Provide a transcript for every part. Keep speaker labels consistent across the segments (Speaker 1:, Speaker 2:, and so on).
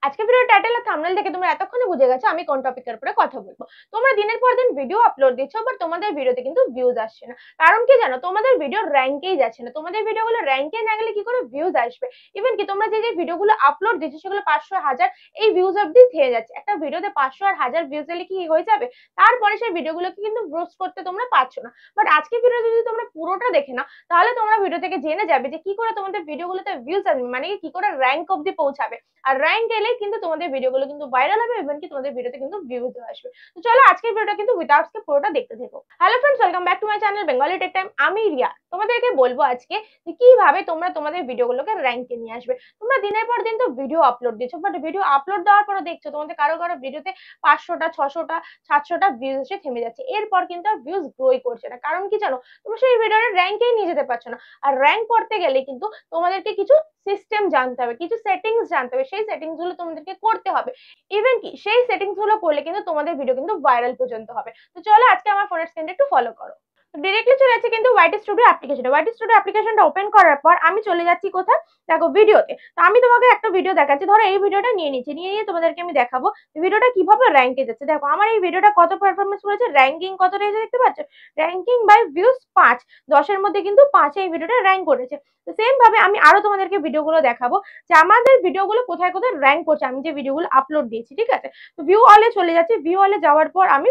Speaker 1: আজকে video title আর thumbnail দেখে তোমরা এতক্ষণে বুঝে গেছো আমি কোন টপিকের উপরে কথা বলবো। তোমরা দিনের পর দিন ভিডিও আপলোড দিচ্ছ, বাট তোমাদের ভিডিওতে কিন্তু ভিউজ আসছে না। কারণ কি জানো? তোমাদের ভিডিও র্যাঙ্কেই যাচ্ছে না। তোমাদের ভিডিওগুলো র্যাঙ্কে না গেলে কি করে ভিউজ আসবে? ইভেন কি তোমরা যে ভিডিওগুলো আপলোড দিচ্ছ সেগুলো 500 1000 এই ভিউজ অব্দি থেয়ে যাচ্ছে। একটা ভিডিওতে 500 আর 1000 ভিউজ এলে কি হয়ে যাবে? তারপরে সেই ভিডিওগুলোকে কিন্তু বুস্ট করতে তোমরা পারছো না। বাট আজকে ভিডিও যদি তোমরা পুরোটা দেখে না, তাহলে তোমরা ভিডিও থেকে জেনে যাবে যে কি করে তোমাদের ভিডিওগুলোতে ভিউজ আসবে, মানে কি করে র্যাঙ্ক অব্দি পৌঁছাবে। আর র্যাঙ্ক এলে কিন্তু তোমাদের ভিডিওগুলো কিন্তু ভাইরাল হবে, ইভেন কি তোমাদের ভিডিওতে কিন্তু ভিউজ আসবে। তো চলো আজকের ভিডিওটা কিন্তু উইদাউট স্কিপ পুরোটা দেখতে থাকো। Hello friends, welcome back to my channel Bengali tech time. আমি রিয়া তোমাদেরকে বলবো আজকে যে কিভাবে তোমরা তোমাদের ভিডিওগুলোকে র্যাঙ্কে নিয়ে আসবে। তোমরা দিনের পর দিন তো ভিডিও আপলোড দিচ্ছ, বাট ভিডিও আপলোড দেওয়ার পরে দেখছো তোমাদের কারো কারো ভিডিওতে 500টা 600টা 700টা ভিউজ এসে থেমে যাচ্ছে। এরপর কিন্তু আর ভিউজ গ্রোই করছে না। কারণ কি জানো? তোমরা সেই ভিডিওর র্যাঙ্কেই নিয়ে যেতে পারছো না। আর র্যাঙ্ক করতে গেলে কিন্তু তোমাদেরকে কিছু সিস্টেম জানতে হবে, কিছু সেটিংস জানতে হবে। সেই সেটিংস গুলো তোমাদেরকে করতে হবে। ইভেন কি সেই সেটিংস গুলো করলে কিন্তু তোমাদের ভিডিও কিন্তু ভাইরাল পর্যন্ত হবে। তো চলো আজকে আমার ফোনের স্ক্রিনটা একটু ফলো করো। ডিরেক্টলি চলে যাচ্ছি কিন্তু ওয়াইটি স্টুডিও অ্যাপ্লিকেশনে। ওয়াইটি স্টুডিও অ্যাপ্লিকেশনটা ওপেন করার পর আমি চলে যাচ্ছি কোথায়? দেখো ভিডিওতে। তো আমি তোমাকে একটা ভিডিও দেখাচ্ছি। ধরো এই ভিডিওটা নিয়ে নিয়ে তোমাদেরকে আমি দেখাবো ভিডিওটা কিভাবে র্যাঙ্কে যাচ্ছে। দেখো আমার এই ভিডিওটা কত পারফরমেন্স করেছে, র্যাঙ্কিং কত রয়েছে দেখতে পাচ্ছ। র্যাঙ্কিং বাই ভিউজ 5, 10-এর মধ্যে কিন্তু 5 এই ভিডিওটা র্যাঙ্ক করেছে। তো সেম ভাবে আমি আরো তোমাদেরকে ভিডিওগুলো দেখাবো যে আমাদের ভিডিওগুলো কোথায় কোথায় র্যাঙ্ক করছে, আমি যে ভিডিওগুলো আপলোড দিয়েছি। ঠিক আছে, তো ভিউ অলে চলে যাচ্ছি। ভিউ অলে যাওয়ার পর আমি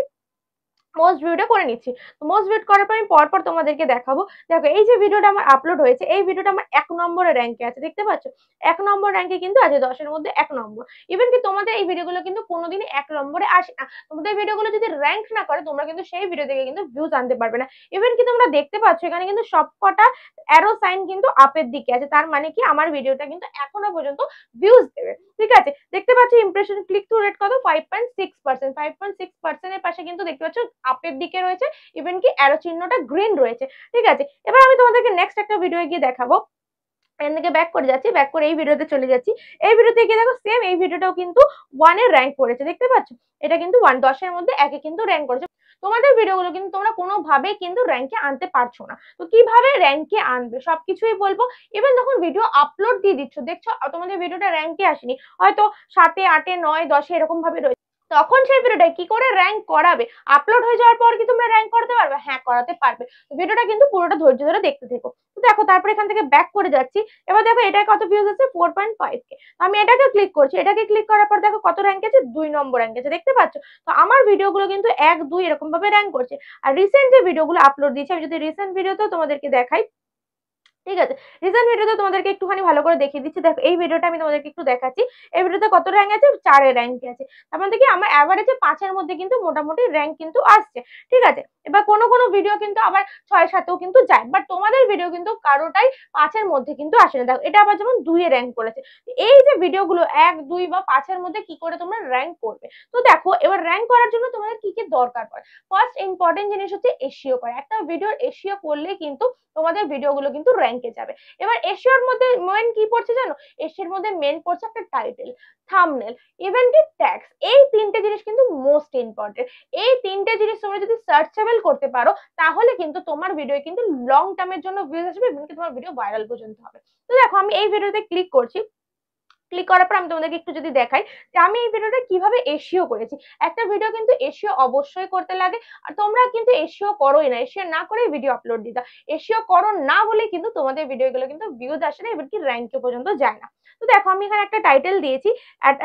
Speaker 1: মোস্ট ভিউটা করে নিচ্ছি। মোস্ট ভিউ করার পর আমি পরপর তোমাদেরকে দেখাবো। দেখো এই যে ভিডিওটা আমার আপলোড হয়েছে, এই ভিডিওটা আমার 1 নম্বরে র্যাঙ্কে আছে, দেখতে পাচ্ছ 1 নম্বর র্যাঙ্কে কিন্তু আছে, 10-এর মধ্যে 1 নম্বর। ইভেন কি তোমাদের এই ভিডিওগুলো কিন্তু কোনোদিনই 1 নম্বরে আসে না। তোমাদের ভিডিওগুলো যদি র্যাঙ্ক না করে তোমরা কিন্তু সেই ভিডিও থেকে কিন্তু ভিউজ আনতে পারবে না। ইভেন কি তোমরা দেখতে পাচ্ছ এখানে কিন্তু সবকটা অ্যারো সাইন কিন্তু আপের দিকে আছে, তার মানে কি আমার ভিডিওটা কিন্তু এখনো পর্যন্ত ভিউজ দেবে। ঠিক আছে, দেখতে পাচ্ছ ইমপ্রেশন ক্লিক থ্রু রেট কত 5.6%। 5.6% এর পাশে কিন্তু দেখতে পাচ্ছ আপের দিকে রয়েছে, ইভেন কি অ্যারো চিহ্নটা গ্রিন রয়েছে। ঠিক আছে, এবার আমি তোমাদেরকে নেক্সট একটা ভিডিও গিয়ে দেখাবো। এদিকে ব্যাক করে যাচ্ছি, ব্যাক করে এই ভিডিওতে চলে যাচ্ছি। এই ভিডিওতে গিয়ে দেখো সেম এই ভিডিওটাও কিন্তু 1 এর র্যাঙ্ক করেছে, দেখতে পাচ্ছ এটা কিন্তু 1, 10-এর মধ্যে 1-এ কিন্তু র্যাঙ্ক করেছে। তোমাদের ভিডিওগুলো কিন্তু তোমরা কোনোভাবেই কিন্তু র্যাঙ্কে আনতে পারছো না। তো কিভাবে র্যাঙ্কে আনবে সবকিছুই বলবো। ইভেন যখন ভিডিও আপলোড দিয়ে দিচ্ছ, দেখছো তোমাদের ভিডিওটা র্যাঙ্কে আসেনি, হয়তো 7-এ 8-এ 9-এ 10-এ এরকম ভাবে রয়েছে, তখন সেই ভিডিওটা কি করে র্যাঙ্ক করাবে? আপলোড হয়ে যাওয়ার পর কি তোমরা র্যাঙ্ক করাতে পারবে? হ্যাঁ, করাতে পারবে। ভিডিওটা কিন্তু পুরোটা ধৈর্য ধরে দেখতে থেকো। তো দেখো তারপর এখান থেকে ব্যাক করে যাচ্ছি। এবার দেখো এটা কত ভিউজ আছে 4.5K। আমি এটাকে ক্লিক করছি, এটাকে ক্লিক করার পর দেখো কত র্যাঙ্ক আছে, 2 নম্বর র্যাঙ্ক আছে, দেখতে পাচ্ছ। তো আমার ভিডিওগুলো কিন্তু 1 2 এরকম ভাবে র্যাঙ্ক করছে। আর রিসেন্ট যে ভিডিওগুলো আপলোড দিয়েছি, আমি যদি রিসেন্ট ভিডিওতেও তোমাদেরকে দেখাই, ঠিক আছে, রিসেন্ট ভিডিওতে তোমাদেরকে একটুখানি ভালো করে দেখিয়ে দিচ্ছি। দেখো এই ভিডিওটা আমি তোমাদেরকে একটু দেখাচ্ছি। এই ভিডিওতে কত র্যাঙ্ক আছে, 4-এর র্যাঙ্কে আছে। তার মধ্যে কি আমার অ্যাভারেজে 5-এর মধ্যে কিন্তু মোটামুটি র্যাঙ্ক কিন্তু আসছে। ঠিক আছে, এবার কোনো কোনো ভিডিও কিন্তু আবার 6-7-এও কিন্তু যায়, বাট তোমাদের ভিডিও কিন্তু কারোটাই 5-এর মধ্যে কিন্তু আসে না। দেখো এটা আবার যেমন 2-এ র্যাঙ্ক করেছে। এই যে ভিডিওগুলো 1 2 বা 5-এর মধ্যে কি করে তোমরা র্যাঙ্ক করবে? তো দেখো এবার র্যাঙ্ক করার জন্য তোমাদের কি কি দরকার পড়ে। ফার্স্ট ইম্পর্টেন্ট জিনিস হচ্ছে এসইও করা। একটা ভিডিওর এসইও করলে কিন্তু তোমাদের ভিডিওগুলো কিন্তু র্যাঙ্কে যাবে। এবার এসইওর মধ্যে মেন কি পড়ছে জানো? এসইওর মধ্যে মেন পড়ছে একটা টাইটেল, থাম্বনেল, ইভেন কি ট্যাগস। এই 3টে জিনিস কিন্তু মোস্ট ইম্পর্টেন্ট। এই 3টে জিনিস তোমরা যদি সার্চেবল করতে পারো, তাহলে কিন্তু তোমার ভিডিও কিন্তু লং টার্মের জন্য ভিউজ আসবে, ইভেন কি তোমার ভিডিও ভাইরাল পর্যন্ত হবে। তো দেখো আমি এই ভিডিওতে ক্লিক করছি। ক্লিক করার পর আমি তোমাদেরকে একটু যদি দেখাই যে আমি এই ভিডিওটা কিভাবে এসইও করেছি। একটা ভিডিও কিন্তু এসইও অবশ্যই করতে লাগে, আর তোমরা কিন্তু এসইও করোই না, এসইও না করে ভিডিও আপলোড দিতা। এসইও করো না বলে কিন্তু তোমাদের ভিডিওগুলো কিন্তু ভিউজ আসে না, এমনকি র্যাঙ্কে পর্যন্ত যায় না। তো দেখো আমি এখানে একটা টাইটেল দিয়েছি,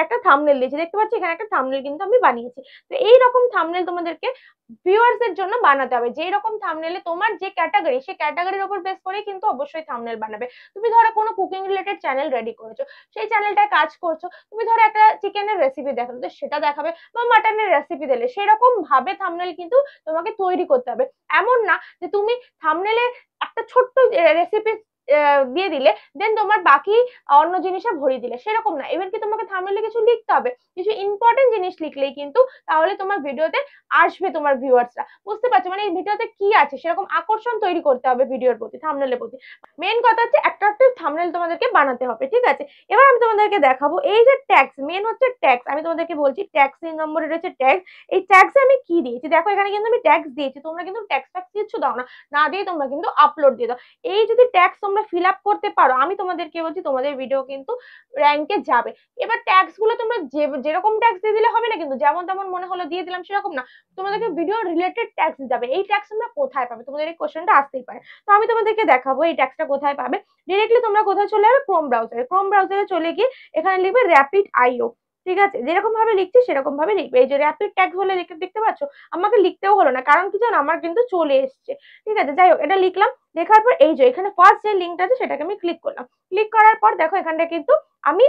Speaker 1: একটা থাম্বনেল দিয়েছি, দেখতে পাচ্ছি এখানে একটা থাম্বনেল কিন্তু আমি বানিয়েছি। তো এইরকম থাম্বনেল তোমাদেরকে ভিউয়ার্স এর জন্য বানাতে হবে। যে রকম থাম্বনেলে তোমার যে ক্যাটাগরি, সেই ক্যাটাগরির উপর বেস করে কিন্তু অবশ্যই থাম্বনেল বানাবে। তুমি ধরো কোনো কুকিং রিলেটেড চ্যানেল রেডি করেছো, সেই চ্যানেলটায় কাজ করছো, তুমি ধরো একটা চিকেনের রেসিপি দেখাবে, তো সেটা দেখাবে, বা মাটনের রেসিপি দিলে সেরকম ভাবে থাম্বনেল কিন্তু তোমাকে তৈরি করতে হবে। এমন না যে তুমি থাম্বনেলে একটা ছোট্ট রেসিপি দিয়ে দিলে দেন তোমার বাকি অন্য জিনিসে ভরিয়ে দিলে, সেরকম না। এবার কি তোমাকে থাম্বনেলে কিছু লিখতে হবে, কিছু ইম্পর্টেন্ট জিনিস লিখলেই কিন্তু তাহলে তোমার ভিডিওতে আসবে তোমার ভিউয়ার্সরা। বুঝতে পারছো? মানে এই ভিডিওতে কি আছে সেরকম আকর্ষণ তৈরি করতে হবে ভিডিওর প্রতি, থাম্বনেলের প্রতি। মেন কথা হচ্ছে অ্যাট্রাকটিভ থাম্বনেল তোমাদেরকে বানাতে হবে। ঠিক আছে, এবার আমি তোমাদেরকে দেখাবো এই যে ট্যাগস, মেন হচ্ছে ট্যাগস। আমি তোমাদেরকে বলছি ট্যাগস 3 নম্বরে রয়েছে ট্যাগস। এই ট্যাগসে আমি কি দিয়েছি দেখো, এখানে কিন্তু আমি ট্যাগস দিয়েছি, তোমরা কিন্তু ট্যাগস কিছু দাও না, না দিয়ে তোমরা কিন্তু আপলোড দিয়ে দাও। এই যদি ট্যাগস তোমরা ফিল আপ করতে পারো, আমি তোমাদেরকে বলছি তোমাদের ভিডিও কিন্তু র্যাঙ্কে যাবে। এবার ট্যাগস গুলো তোমরা যেরকম ট্যাগস দিয়ে দিলে হবে না, কিন্তু যেমন তেমন মনে হলো দিয়ে দিলাম সেরকম না, তোমাদেরকে ভিডিও রিলেটেড ট্যাগস দিতে হবে। এই ট্যাগস তোমরা কোথায় পাবে, তোমাদের এই কোশ্চেনটা আসতেই পারে। তো আমি তোমাদেরকে দেখাবো এই ট্যাগসটা কোথায় পাবে। ডিরেক্টলি তোমরা কোথায় চলে যাবে, ক্রোম ব্রাউজারে চলে গিয়ে এখানে লিখবে র্যাপিড আইও। ঠিক আছে, যেরকম ভাবে লিখছি সেরকম ভাবে লিখবে। এই যে র্যাপিড ট্যাগ বলে দেখতে পাচ্ছ, আমাকে লিখতেও হলো না, কারণ কি জানো আমার কিন্তু চলে এসছে। ঠিক আছে, যাই হোক এটা লিখলাম, লেখার পর এই যে এখানে ফার্স্ট যে লিঙ্কটা আছে সেটাকে আমি ক্লিক করলাম। ক্লিক করার পর দেখো এখানটা কিন্তু আমি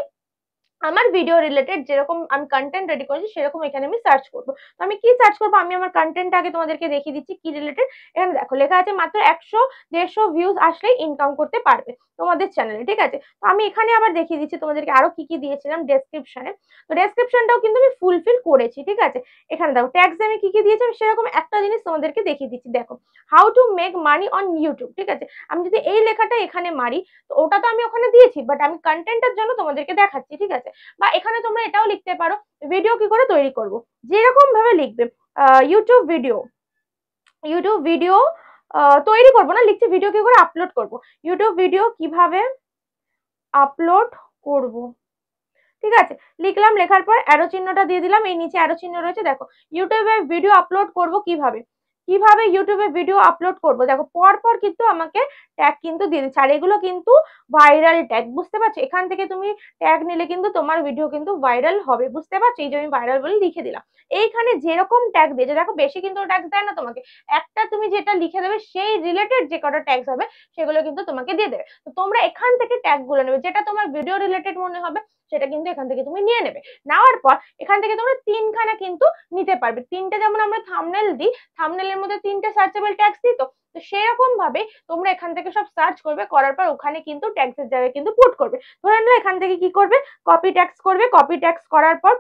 Speaker 1: আমার ভিডিও রিলেটেড যেরকম আমি কন্টেন্ট রেডি করেছি সেরকম এখানে আমি সার্চ করবো। তো আমি কি সার্চ করবো, আমি আমার কন্টেন্টটা আগে তোমাদেরকে দেখিয়ে দিচ্ছি কি রিলেটেড। এখানে দেখো লেখা আছে মাত্র 100-150 ভিউজ আসলে ইনকাম করতে পারবে তোমাদের চ্যানেলে। ঠিক আছে, তো আমি এখানে আবার দেখিয়ে দিচ্ছি তোমাদেরকে আরো কি কি দিয়েছিলাম ডেসক্রিপশনে। তো ডেসক্রিপশনটাও কিন্তু আমি ফুলফিল করেছি। ঠিক আছে, এখানে দেখো ট্যাগস আমি কি কি দিয়েছি, আমি সেরকম একটা জিনিস তোমাদেরকে দেখিয়ে দিচ্ছি। দেখো how to make money on YouTube. ঠিক আছে, আমি যদি এই লেখাটা এখানে মারি, তো ওটা তো আমি ওখানে দিয়েছি, বাট আমি কন্টেন্টের জন্য তোমাদেরকে দেখাচ্ছি। ঠিক আছে, বা এখানে তোমরা এটাও লিখতে পারো ভিডিও কি করে তৈরি করব, যেরকম ভাবে লিখবে ইউটিউব ভিডিও তৈরি করবো না, লিখছি ভিডিও কি করে আপলোড করব, ইউটিউব ভিডিও কিভাবে আপলোড করব। ঠিক আছে, লিখলাম, লেখার পর অ্যারো চিহ্নটা দিয়ে দিলাম, এই নিচে অ্যারো চিহ্ন রয়েছে। দেখো ইউটিউবে ভিডিও আপলোড করব কিভাবে, ইউটিউবে ভিডিও আপলোড করব। দেখো পর কিন্তু আমাকে ট্যাগ কিন্তু দিয়ে দিচ্ছে, আর এগুলো কিন্তু ভাইরাল ট্যাগ, বুঝতে পারছো? এখান থেকে তুমি ট্যাগ নিলে কিন্তু তোমার ভিডিও কিন্তু ভাইরাল হবে, বুঝতে পারছো? এই যে আমি ভাইরাল বলে লিখে দিলাম। এইখানে যেরকম ট্যাগ দিয়েছে, দেখো বেশি কিন্তু ট্যাগ দেয় না তোমাকে, একটা তুমি যেটা লিখে দেবে সেই রিলেটেড যে কটা ট্যাগস হবে সেগুলো কিন্তু তোমাকে দিয়ে দেবে। তো তোমরা এখান থেকে ট্যাগ গুলো নেবে, যেটা তোমার ভিডিও রিলেটেড মনে হবে সেটা কিন্তু এখান থেকে তুমি নিয়ে নেবে। নেওয়ার পর এখান থেকে তোমরা তিনখানা কিন্তু নিতে পারবে, তিনটে, যেমন আমরা থাম্বনেল দিই, থাম্বনেলের মধ্যে তিনটে সার্চেবল ট্যাগস দিই, তো সেরকম ভাবে তোমরা এখান থেকে সব সার্চ করবে, করার পর ওখানে কিন্তু ট্যাগসের জায়গায় কিন্তু পুট করবে। ধরে নাও এখান থেকে কি করবে, কপি ট্যাগস করবে, কপি ট্যাগস করার পর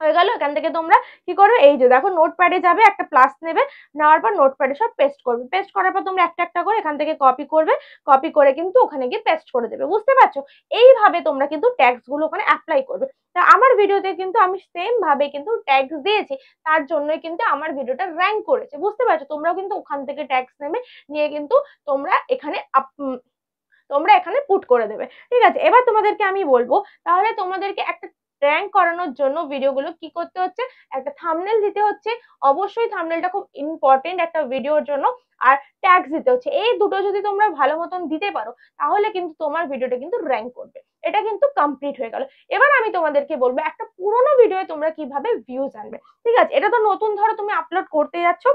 Speaker 1: হয়ে গেল। এখান থেকে তোমরা কি করবে, এই যে দেখো নোটপ্যাডে যাবে, একটা প্লাস নেবে, নেওয়ার পর নোটপ্যাডে সব পেস্ট করবে, পেস্ট করার পর তোমরা একটা একটা করে এখান থেকে কপি করবে, কপি করে কিন্তু ওখানে গিয়ে পেস্ট করে দেবে, বুঝতে পারছো? এইভাবে তোমরা কিন্তু ট্যাগস গুলো ওখানে অ্যাপ্লাই করবে। তা আমার ভিডিওতে কিন্তু আমি সেম ভাবে কিন্তু ট্যাগস দিয়েছি, তার জন্যই কিন্তু আমার ভিডিওটা র্যাঙ্ক করেছে, বুঝতে পারছো? তোমরাও কিন্তু ওখান থেকে ট্যাগস নেবে, নিয়ে কিন্তু তোমরা এখানে পুট করে দেবে। ঠিক আছে, এবার তোমাদেরকে আমি বলবো, তাহলে তোমাদেরকে একটা র্যাঙ্ক করানোর জন্য ভিডিওগুলো কি করতে হচ্ছে, একটা থাম্বনেল দিতে হচ্ছে, অবশ্যই থাম্বনেলটা খুব ইম্পর্টেন্ট একটা ভিডিওর জন্য, আর ট্যাগস দিতে হচ্ছে। এই দুটো যদি তোমরা ভালো মতন দিতে পারো তাহলে কিন্তু তোমার ভিডিওটা কিন্তু র্যাঙ্ক করবে। এটা কিন্তু কমপ্লিট হয়ে গেল। এবার আমি তোমাদেরকে বলবো একটা পুরোনো ভিডিও তোমরা কিভাবে ভিউজ আনবে। ঠিক আছে, এটা তো নতুন, ধরো তুমি আপলোড করতে যাচ্ছ,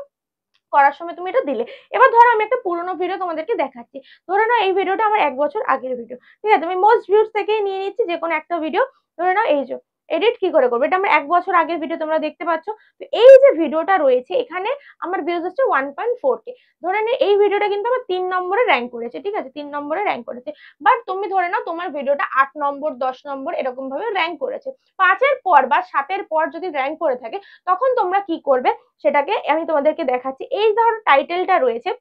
Speaker 1: করার সময় তুমি এটা দিলে। এবার ধরো আমি একটা পুরোনো ভিডিও তোমাদেরকে দেখাচ্ছি, ধরে নাও এই ভিডিওটা আমার 1 বছর আগের ভিডিও। ঠিক আছে, আমি মোস্ট ভিউজ থেকেই নিয়ে নিচ্ছি যে কোনো একটা ভিডিও। ধরে নাও এই যে এডিট কি করে করবো, এটা আমার 1 বছর আগের ভিডিও, তোমরা দেখতে পাচ্ছ। তো এই যে ভিডিওটা রয়েছে এখানে আমার ভিউজ হচ্ছে 1.4K। ধরে নাও এই ভিডিওটা কিন্তু আমার 3 নম্বরে র্যাঙ্ক করেছে। ঠিক আছে, 3 নম্বরে র্যাঙ্ক করেছে, বাট তুমি ধরে নাও তোমার ভিডিওটা 8 নম্বর 10 নম্বর এরকম ভাবে র্যাঙ্ক করেছে। 5-এর পর বা 7-এর পর যদি র্যাঙ্ক করে থাকে তখন তোমরা কি করবে সেটাকে আমি তোমাদেরকে দেখাচ্ছি। এই ধরো টাইটেলটা রয়েছে,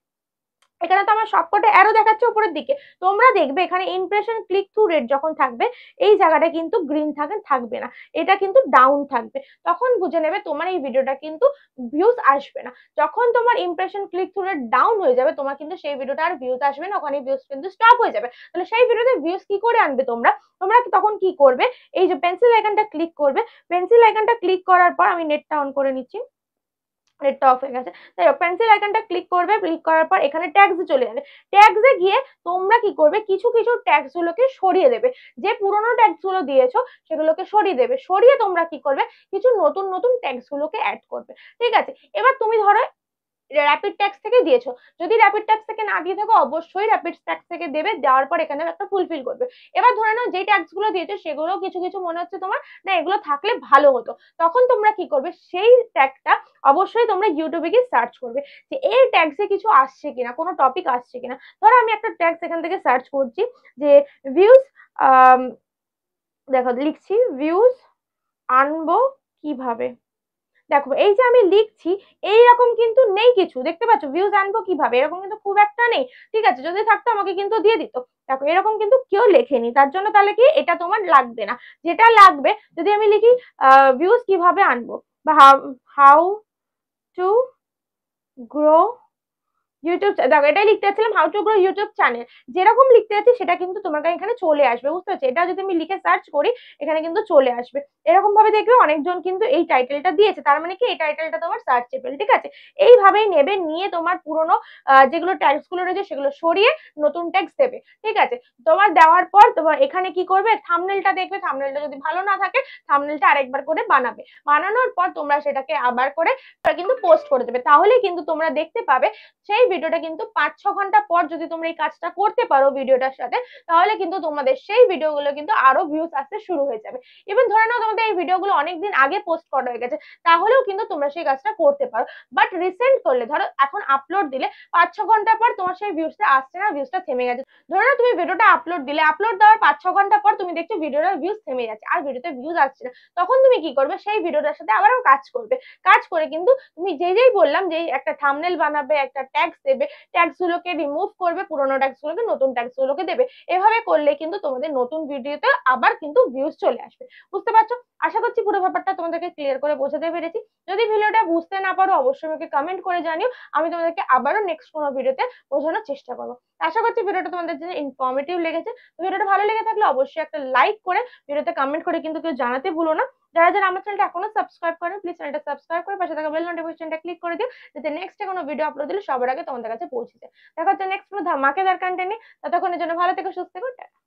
Speaker 1: এখানে তো আমার সবকটা অ্যারো দেখাচ্ছে উপরের দিকে, তোমরা দেখবে এখানে ইমপ্রেশন ক্লিক থ্রু রেট যখন থাকবে এই জায়গাটা কিন্তু গ্রিন থাকবে না, এটা কিন্তু ডাউন থাকবে, তখন বুঝে নেবে তোমার এই ভিডিওটা কিন্তু ভিউজ আসবে না। যখন তোমার impression click through rate down হয়ে যাবে তোমার কিন্তু সেই ভিডিওটা আর ভিউজ আসবে না, ওখানে ভিউজ কিন্তু স্টপ হয়ে যাবে। তাহলে সেই ভিডিওতে ভিউজ কি করে আনবে তোমরা, তখন কি করবে, এই যে পেন্সিল আইকনটা ক্লিক করবে, পেন্সিল আইকনটা ক্লিক করার পর আমি নেটটা অন করে নিচ্ছি, নেটটা অফ হয়ে গেছে। তাই পেন্সিল আইকনটা ক্লিক করবে, ক্লিক করার পর এখানে ট্যাগস চলে যাবে। ট্যাগসে গিয়ে তোমরা কি করবে, কিছু কিছু ট্যাগস গুলোকে সরিয়ে দেবে, যে পুরোনো ট্যাগস গুলো দিয়েছো সেগুলোকে সরিয়ে দেবে, সরিয়ে তোমরা কি করবে কিছু নতুন নতুন ট্যাগস গুলোকে অ্যাড করবে। ঠিক আছে, এবার তুমি ধরো র্যাপিড ট্যাক্স থেকে দিয়েছো, যদি র্যাপিড ট্যাক্স থেকে না দিয়ে থাকো অবশ্যই র্যাপিড ট্যাক্স থেকে দেবে, দেওয়ার পর এখানে একটা ফুলফিল করবে। এবার ধরে নাও যে ট্যাক্স গুলো দিয়েছো সেগুলো কিছু কিছু মনে হচ্ছে তোমার না এগুলো থাকলে ভালো হতো, তখন তোমরা কি করবে সেই ট্যাগটা অবশ্যই তোমরা ইউটিউবে গিয়ে সার্চ করবে যে এই ট্যাক্সে কিছু আসছে কিনা, কোনো টপিক আসছে কিনা। ধরো আমি একটা ট্যাক্স এখান থেকে সার্চ করছি যে ভিউজ, দেখো লিখছি ভিউজ আনবো কিভাবে। দেখো এই যে আমি লিখছি এইরকম কিন্তু নেই কিছু, দেখতে পাচ্ছ ভিউজ আনবো কিভাবে এরকম কিন্তু খুব একটা নেই। ঠিক আছে, যদি থাকতো আমাকে কিন্তু দিয়ে দিত। দেখো এরকম কিন্তু কেউ লেখেনি, তার জন্য তাহলে কি এটা তোমার লাগবে না। যেটা লাগবে যদি আমি লিখি ভিউজ কিভাবে আনবো বা হাউ টু গ্রো ইউটিউব, দেখো এটাই লিখতে চাচ্ছিলাম, how to grow YouTube channel. যেরকম লিখতে যাচ্ছি সেটা কিন্তু তোমার এখানে চলে আসবে, বুঝতে পারছো? এটা যদি আমি লিখে সার্চ করি এখানে কিন্তু চলে আসবে। এরকম ভাবে দেখবে অনেকজন কিন্তু এই টাইটেলটা দিয়েছে, তার মানে কি এই টাইটেলটা তোমার সার্চেবল, ঠিক আছে? এইভাবেই নেবে, নিয়ে তোমার পুরোনো যেগুলো ট্যাগস গুলো রয়েছে সেগুলো সরিয়ে নতুন ট্যাগস দেবে, ঠিক আছে? তোমার দেওয়ার পর তোমার এখানে কি করবে, থাম্বনেলটা দেখবে, থাম্বনেলটা যদি ভালো না থাকে থাম্বনেলটা আরেকবার করে বানাবে, বানানোর পর তোমরা সেটাকে আবার করে কিন্তু পোস্ট করে দেবে। তাহলেই কিন্তু তোমরা দেখতে পাবে সেই ভিডিওটা কিন্তু 5-6 ঘন্টা পর যদি তোমরা এই কাজটা করতে পারো ভিডিওটার সাথে, তাহলে কিন্তু তোমাদের সেই ভিডিওগুলো কিন্তু আরো ভিউজ আসতে শুরু হয়ে যাবে। ইভেন ধরে নাও তোমাদের এই ভিডিওগুলো অনেকদিন আগে পোস্ট করা হয়ে গেছে, তাহলেও কিন্তু তোমরা সেই কাজটা করতে পারো। বাট রিসেন্ট করলে, ধরো এখন আপলোড দিলে 5-6 ঘন্টা পর তোমার সেই ভিউজটা আসছে না, ভিউজটা থেমে গেছে। ধরো না তুমি ভিডিওটা আপলোড দিলে, আপলোড দেওয়ার 5-6 ঘন্টা পর তুমি দেখছো ভিডিওটার ভিউজ থেমে যাচ্ছে, আর ভিডিওতে ভিউজ আসছে না, তখন তুমি কি করবে, সেই ভিডিওটার সাথে আবারও কাজ করবে। কাজ করে কিন্তু তুমি যেই বললাম যে একটা থাম্বনেল বানাবে, একটা ট্যাগস দেবে, ট্যাগস গুলোকে রিমুভ করবে, পুরোনো ট্যাগস গুলোকে, নতুন ট্যাগস গুলোকে দেবে। এভাবে করলে কিন্তু তোমাদের নতুন ভিডিওতে আবার কিন্তু ভিউজ চলে আসবে। বুঝতে পারছো? আশা করছি পুরো ব্যাপারটা তোমাদেরকে ক্লিয়ার করে বোঝাতে পেরেছি। যদি ভিডিওটা বুঝতে না পারো অবশ্যই আমাকে কমেন্ট করে জানিও, আমি তোমাদেরকে আবারও নেক্সট কোনো ভিডিওতে বোঝানোর চেষ্টা করবো। আশা করছি ভিডিওটা তোমাদের জন্য ইনফরমেটিভ লেগেছে। ভিডিওটা ভালো লেগে থাকলে অবশ্যই একটা লাইক করে ভিডিওতে কমেন্ট করে কিন্তু কেউ জানাতে ভুলো না। যারা যারা আমার চ্যানেলটা এখনো সাবস্ক্রাইব করেন, প্লিজ চ্যানেলটা সাবস্ক্রাইব করে পাশে থাকা বেল নোটিফিকেশনটা ক্লিক করে দিও, যাতে নেক্সট কোনো ভিডিও আপলোড দিলে সবার আগে তোমাদের কাছে পৌঁছে যায়। দেখা হচ্ছে নেক্সট কোনো ধামাকেদার কন্টেন্ট নিয়ে, ততক্ষণের জন্য ভালো থেকো, সুস্থ থেকো, টাটা।